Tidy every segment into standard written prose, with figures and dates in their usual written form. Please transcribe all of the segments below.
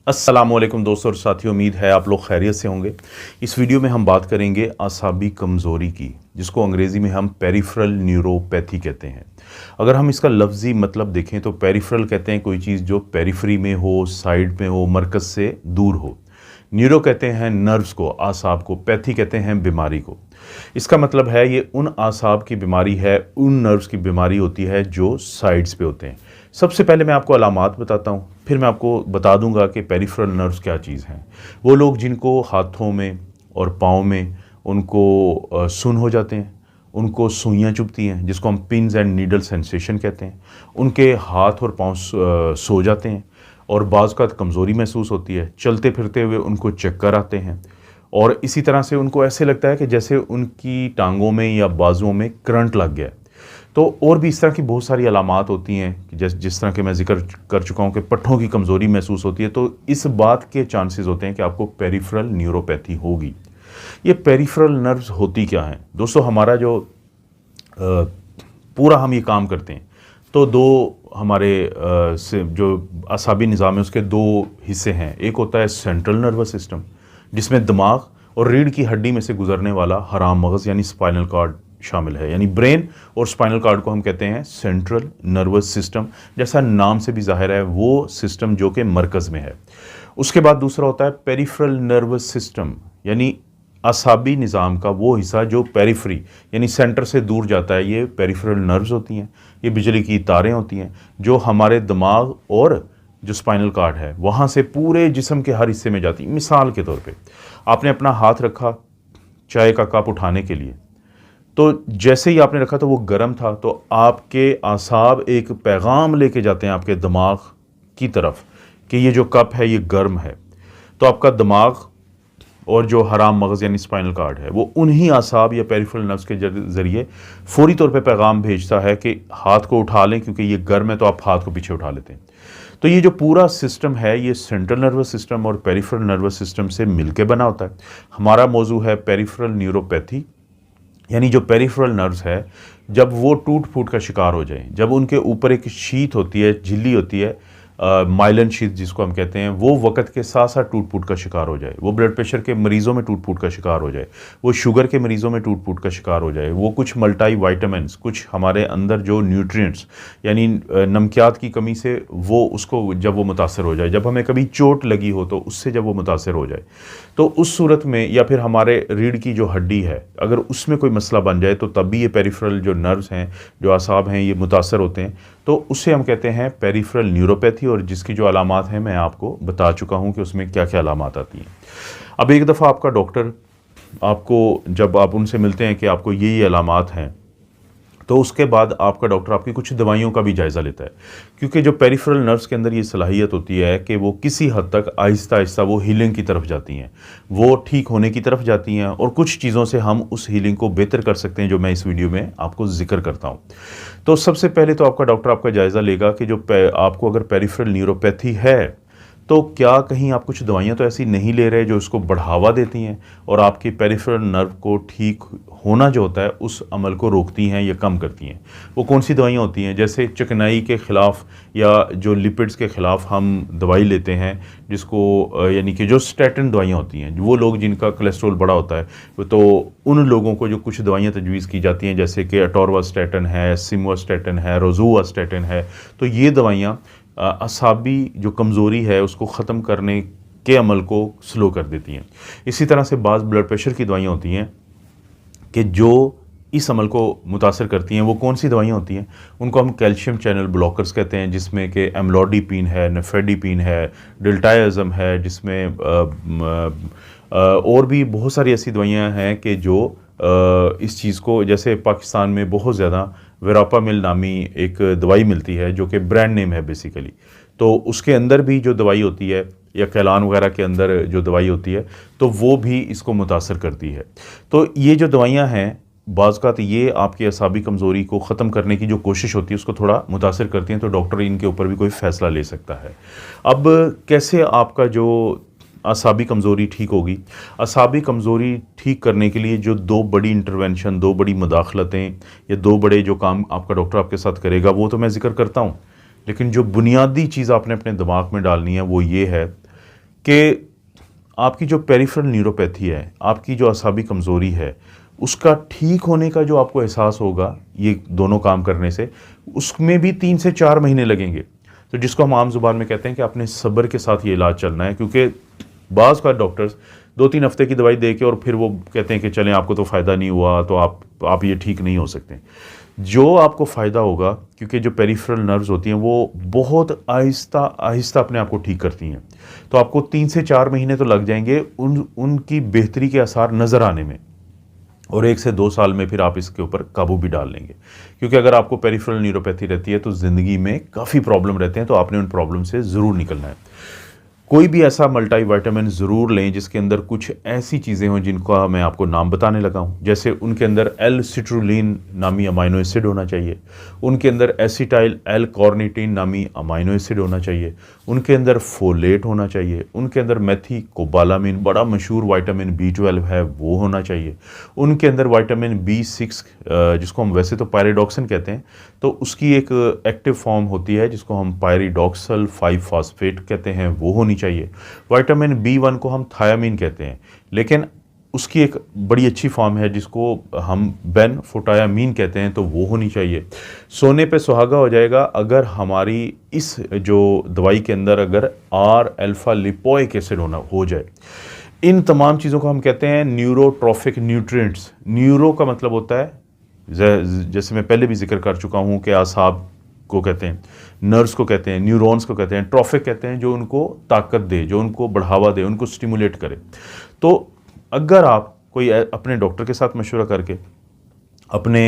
अस्सलामुअलैकुम दोस्तों और साथियों, उम्मीद है आप लोग खैरियत से होंगे। इस वीडियो में हम बात करेंगे आसाबी कमज़ोरी की, जिसको अंग्रेज़ी में हम पेरिफेरल न्यूरोपैथी कहते हैं। अगर हम इसका लफ्ज़ी मतलब देखें तो पेरिफेरल कहते हैं कोई चीज़ जो पेरिफेरी में हो, साइड में हो, मरकज़ से दूर हो। न्यूरो कहते हैं नर्व्स को, आसाब को। पैथी कहते हैं बीमारी को। इसका मतलब है ये उन आसाब की बीमारी है, उन नर्व्स की बीमारी होती है जो साइड्स पे होते हैं। सबसे पहले मैं आपको अलामात बताता हूँ, फिर मैं आपको बता दूंगा कि पेरिफेरल नर्व्स क्या चीज़ हैं। वो लोग जिनको हाथों में और पाँव में उनको सुन हो जाते हैं, उनको सुइयाँ चुभती हैं, जिसको हम पिन्स एंड नीडल सेंसेशन कहते हैं। उनके हाथ और पाँव सो जाते हैं और बाज़ का कमज़ोरी महसूस होती है। चलते फिरते हुए उनको चक्कर आते हैं और इसी तरह से उनको ऐसे लगता है कि जैसे उनकी टांगों में या बाजुओं में करंट लग गया है। तो और भी इस तरह की बहुत सारी अलामात होती हैं कि जिस तरह के मैं जिक्र कर चुका हूँ कि पट्ठों की कमज़ोरी महसूस होती है। तो इस बात के चांसेस होते हैं कि आपको पेरिफेरल न्यूरोपैथी होगी। ये पेरिफेरल नर्व्स होती क्या हैं दोस्तों? हमारा जो पूरा हम ये काम करते हैं तो दो हमारे से जो असाबी निज़ाम है उसके दो हिस्से हैं। एक होता है सेंट्रल नर्वस सिस्टम, जिसमें दिमाग और रीढ़ की हड्डी में से गुजरने वाला हराम मगज़ यानी स्पाइनल कॉर्ड शामिल है। यानी ब्रेन और स्पाइनल कॉर्ड को हम कहते हैं सेंट्रल नर्वस सिस्टम। जैसा नाम से भी जाहिर है, वो सिस्टम जो कि मरकज़ में है। उसके बाद दूसरा होता है पेरिफेरल नर्वस सिस्टम, यानी असाबी निज़ाम का वो हिस्सा जो पेरिफेरी यानी सेंटर से दूर जाता है। ये पेरिफेरल नर्व्स होती हैं, ये बिजली की तारें होती हैं जो हमारे दिमाग और जो स्पाइनल कॉर्ड है वहाँ से पूरे जिस्म के हर हिस्से में जाती हैं। मिसाल के तौर पे आपने अपना हाथ रखा चाय का कप उठाने के लिए, तो जैसे ही आपने रखा तो वो गर्म था, तो आपके आसाब एक पैगाम लेके जाते हैं आपके दिमाग की तरफ कि ये जो कप है ये गर्म है। तो आपका दिमाग और जो हराम मगज़ यानी स्पाइनल कॉर्ड है वो उन्हीं आसाब या पेरिफेरल नर्व्स के ज़रिए फौरी तौर पे पैगाम भेजता है कि हाथ को उठा लें, क्योंकि ये गर्म है। तो आप हाथ को पीछे उठा लेते हैं। तो ये जो पूरा सिस्टम है ये सेंट्रल नर्वस सिस्टम और पेरिफेरल नर्वस सिस्टम से मिलकर बना होता है। हमारा मौजू है पेरिफेरल न्यूरोपैथी, यानी जो पेरिफेरल नर्व्स है जब वो टूट फूट का शिकार हो जाए, जब उनके ऊपर एक शीत होती है, झिल्ली होती है, माइलन शीत जिसको हम कहते हैं, वो वक़्त के साथ साथ टूट फूट का शिकार हो जाए, वो ब्लड प्रेशर के मरीज़ों में टूट फूट का शिकार हो जाए, वो शुगर के मरीज़ों में टूट फूट का शिकार हो जाए, वो कुछ मल्टी वाइटामिन्स, कुछ हमारे अंदर जो न्यूट्रिएंट्स यानी नमकियात की कमी से वो उसको जब वो मुतासर हो जाए, जब हमें कभी चोट लगी हो तो उससे जब वो मुतासर हो जाए, तो उस सूरत में, या फिर हमारे रीढ़ की जो हड्डी है अगर उसमें कोई मसला बन जाए तो तब भी ये पेरिफेरल जो नर्व्स हैं, जो आसाब हैं, ये मुतासर होते हैं। तो उससे हम कहते हैं पेरिफेरल न्यूरोपैथी, और जिसकी जो अलामात हैं मैं आपको बता चुका हूं कि उसमें क्या क्या अलामात आती हैं। अब एक दफ़ा आपका डॉक्टर आपको, जब आप उनसे मिलते हैं कि आपको ये अलामात हैं, तो उसके बाद आपका डॉक्टर आपकी कुछ दवाइयों का भी जायज़ा लेता है, क्योंकि जो पेरिफेरल नर्व्स के अंदर ये सलाहियत होती है कि वो किसी हद तक आहिस्ता आहिस्ता वो हीलिंग की तरफ जाती हैं, वो ठीक होने की तरफ जाती हैं, और कुछ चीज़ों से हम उस हीलिंग को बेहतर कर सकते हैं, जो मैं इस वीडियो में आपको जिक्र करता हूँ। तो सबसे पहले तो आपका डॉक्टर आपका जायज़ा लेगा कि जो आपको अगर पेरिफेरल न्यूरोपैथी है तो क्या कहीं आप कुछ दवाइयाँ तो ऐसी नहीं ले रहे जो उसको बढ़ावा देती हैं और आपकी पेरिफेरल नर्व को ठीक होना जो होता है उस अमल को रोकती हैं या कम करती हैं। वो कौन सी दवाइयाँ होती हैं? जैसे चिकनाई के ख़िलाफ़ या जो लिपिड्स के ख़िलाफ़ हम दवाई लेते हैं, जिसको यानी कि जो स्टैटिन दवाइयाँ होती हैं, वो लोग जिनका कोलेस्ट्रॉल बड़ा होता है, तो उन लोगों को जो कुछ दवाइयाँ तजवीज़ की जाती हैं, जैसे कि अटोरवास्टैटिन है, सिमवास्टैटिन है, रोजुवास्टैटिन है। तो ये दवाइयाँ असाबी जो कमज़ोरी है उसको ख़त्म करने के अमल को स्लो कर देती हैं। इसी तरह से बाज़ ब्लड प्रेशर की दवाइयाँ होती हैं कि जो इस अमल को मुतासर करती हैं। वो कौन सी दवाइयाँ होती हैं? उनको हम कैल्शियम चैनल ब्लॉकर्स कहते हैं, जिसमें कि एमलोडिपिन है, नेफेडिपिन है, डिल्टायाज़म है, जिसमें और भी बहुत सारी ऐसी दवाइयाँ हैं कि जो इस चीज़ को, जैसे पाकिस्तान में बहुत ज़्यादा वेरापामिल नामी एक दवाई मिलती है जो कि ब्रांड नेम है बेसिकली, तो उसके अंदर भी जो दवाई होती है, या कैलान वगैरह के अंदर जो दवाई होती है, तो वो भी इसको मुतासर करती है। तो ये जो दवाइयाँ हैं बाज़ का ये आपकी असाबी कमज़ोरी को ख़त्म करने की जो कोशिश होती है उसको थोड़ा मुतासर करती हैं, तो डॉक्टर इनके ऊपर भी कोई फ़ैसला ले सकता है। अब कैसे आपका जो असाबी कमज़ोरी ठीक होगी? असाबी कमज़ोरी ठीक करने के लिए जो दो बड़ी इंटरवेंशन, दो बड़ी मुदाखलतें या दो बड़े जो काम आपका डॉक्टर आपके साथ करेगा वो तो मैं ज़िक्र करता हूँ, लेकिन जो बुनियादी चीज़ आपने अपने दिमाग में डालनी है वो ये है कि आपकी जो पेरिफेरल न्यूरोपैथी है, आपकी जो असाबी कमज़ोरी है, उसका ठीक होने का जो आपको एहसास होगा ये दोनों काम करने से, उसमें भी 3 से 4 महीने लगेंगे। तो जिसको हम आम ज़ुबान में कहते हैं कि आपने सब्र के साथ ये इलाज चलना है, क्योंकि बाज़ का डॉक्टर्स 2-3 हफ्ते की दवाई दे के और फिर वो कहते हैं कि चलें आपको तो फ़ायदा नहीं हुआ तो आप ये ठीक नहीं हो सकते। जो आपको फ़ायदा होगा, क्योंकि जो पेरिफेरल नर्व्स होती हैं वो बहुत आहिस्ता आहिस्ता अपने आप को ठीक करती हैं, तो आपको 3 से 4 महीने तो लग जाएंगे उनकी बेहतरी के आसार नज़र आने में, और 1 से 2 साल में फिर आप इसके ऊपर काबू भी डाल लेंगे। क्योंकि अगर आपको पेरिफेरल न्यूरोपैथी रहती है तो ज़िंदगी में काफ़ी प्रॉब्लम रहते हैं, तो आपने उन प्रॉब्लम से ज़रूर निकलना है। कोई भी ऐसा मल्टीविटामिन ज़रूर लें जिसके अंदर कुछ ऐसी चीज़ें हों जिनका मैं आपको नाम बताने लगा हूँ। जैसे उनके अंदर एल सिट्रुलिन नामी अमाइनो एसिड होना चाहिए, उनके अंदर एसिटाइल एल कार्निटीन नामी अमाइनो एसिड होना चाहिए, उनके अंदर फोलेट होना चाहिए, उनके अंदर मेथी कोबालामिन बड़ा मशहूर विटामिन B12 है वो होना चाहिए, उनके अंदर विटामिन B6 जिसको हम वैसे तो पायरिडॉक्सिन कहते हैं, तो उसकी एक एक्टिव फॉर्म होती है जिसको हम पायरिडॉक्सल 5 फॉस्फेट कहते हैं, वो होनी चाहिए। विटामिन B1 को हम थायामीन कहते हैं, लेकिन उसकी एक बड़ी अच्छी फॉर्म है जिसको हम बेनफोटायामीन कहते हैं, तो वो होनी चाहिए। सोने पे सुहागा हो जाएगा अगर हमारी इस जो दवाई के अंदर अगर आर अल्फा लिपोइक एसिड हो जाए। इन तमाम चीज़ों को हम कहते हैं न्यूरोट्रॉफिक न्यूट्रिएंट्स। न्यूरो का मतलब होता है, जैसे मैं पहले भी जिक्र कर चुका हूँ कि आसाब को कहते हैं, नर्व्स को कहते हैं, न्यूरॉन्स को कहते हैं, ट्रॉफिक कहते हैं जो उनको ताकत दे, जो उनको बढ़ावा दे, उनको स्टिमुलेट करे। तो अगर आप कोई अपने डॉक्टर के साथ मशवरा करके, अपने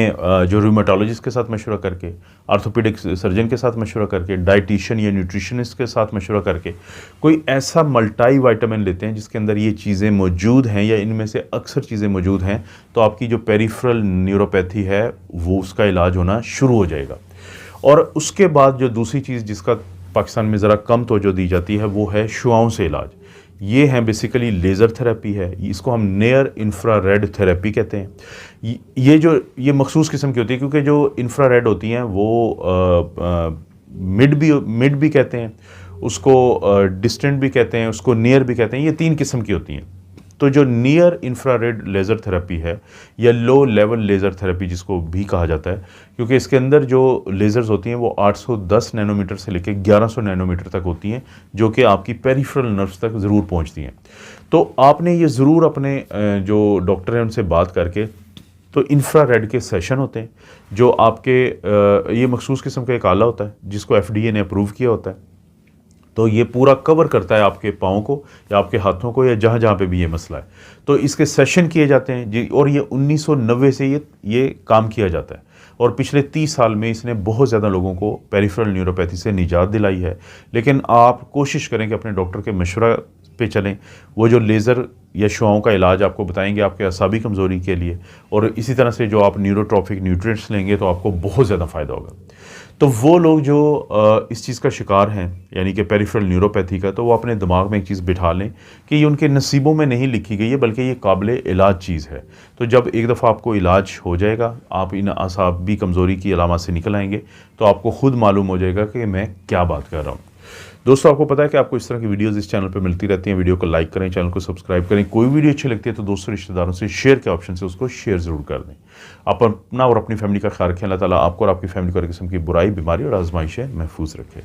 जो रूमेटोलॉजिस्ट के साथ मशवरा करके, आर्थोपेडिक सर्जन के साथ मशवरा करके, डाइटिशियन या न्यूट्रिशनिस्ट के साथ मशवरा करके कोई ऐसा मल्टी विटामिन लेते हैं जिसके अंदर ये चीज़ें मौजूद हैं या इनमें से अक्सर चीज़ें मौजूद हैं, तो आपकी जो पेरिफेरल न्यूरोपैथी है वो उसका इलाज होना शुरू हो जाएगा। और उसके बाद जो दूसरी चीज़ जिसका पाकिस्तान में ज़रा कम तवज्जो दी जाती है वो है शुआओं से इलाज। ये हैं बेसिकली लेज़र थेरेपी है, इसको हम नियर इंफ्रारेड थेरेपी कहते हैं। ये मखसूस किस्म की होती है, क्योंकि जो इंफ्रारेड होती हैं वो मिड भी कहते हैं उसको, डिस्टेंट भी कहते हैं उसको, नियर भी कहते हैं। ये 3 किस्म की होती हैं। तो जो नियर इंफ्रारेड लेज़र थेरेपी है या लो लेवल लेज़र थेरेपी जिसको भी कहा जाता है, क्योंकि इसके अंदर जो लेज़र्स होती हैं वो 810 नैनोमीटर से लेकर 1100 नैनोमीटर तक होती हैं, जो कि आपकी पेरिफेरल नर्व्स तक ज़रूर पहुंचती हैं। तो आपने ये ज़रूर अपने जो डॉक्टर हैं उनसे बात करके, तो इंफ्रारेड के सेशन होते हैं जो आपके ये मखसूस किस्म का एक आला होता है जिसको FDA ने अप्रूव किया होता है। तो ये पूरा कवर करता है आपके पाँव को या आपके हाथों को या जहाँ जहाँ पे भी ये मसला है। तो इसके सेशन किए जाते हैं जी, और ये 1990 से ये काम किया जाता है, और पिछले 30 साल में इसने बहुत ज़्यादा लोगों को पेरिफेरल न्यूरोपैथी से निजात दिलाई है। लेकिन आप कोशिश करें कि अपने डॉक्टर के मशवरा पे चलें। वो जो लेज़र या शुआओं का इलाज आपको बताएंगे आपके असाबी कमज़ोरी के लिए, और इसी तरह से जो आप न्यूरोट्रॉफिक न्यूट्रिएंट्स लेंगे तो आपको बहुत ज़्यादा फ़ायदा होगा। तो वो लोग जो इस चीज़ का शिकार हैं, यानी कि पेरिफेरल न्यूरोपैथी का, तो वो अपने दिमाग में एक चीज़ बिठा लें कि ये उनके नसीबों में नहीं लिखी गई है, बल्कि ये काबिल इलाज चीज़ है। तो जब एक दफ़ा आपको इलाज हो जाएगा, आप इन असाबी कमज़ोरी की अलामत से निकल आएंगे, तो आपको खुद मालूम हो जाएगा कि मैं क्या बात कर रहा हूँ। दोस्तों, आपको पता है कि आपको इस तरह की वीडियोस इस चैनल पे मिलती रहती हैं। वीडियो को लाइक करें, चैनल को सब्सक्राइब करें। कोई वीडियो अच्छी लगती है तो दोस्तों रिश्तेदारों से शेयर के ऑप्शन से उसको शेयर ज़रूर कर दें। आप अपना और अपनी फैमिली का ख्याल रखें। अल्लाह ताला आपको और आपकी फैमिली को हर किस्म की बुराई, बीमारी और आजमाइश महफूज रखे।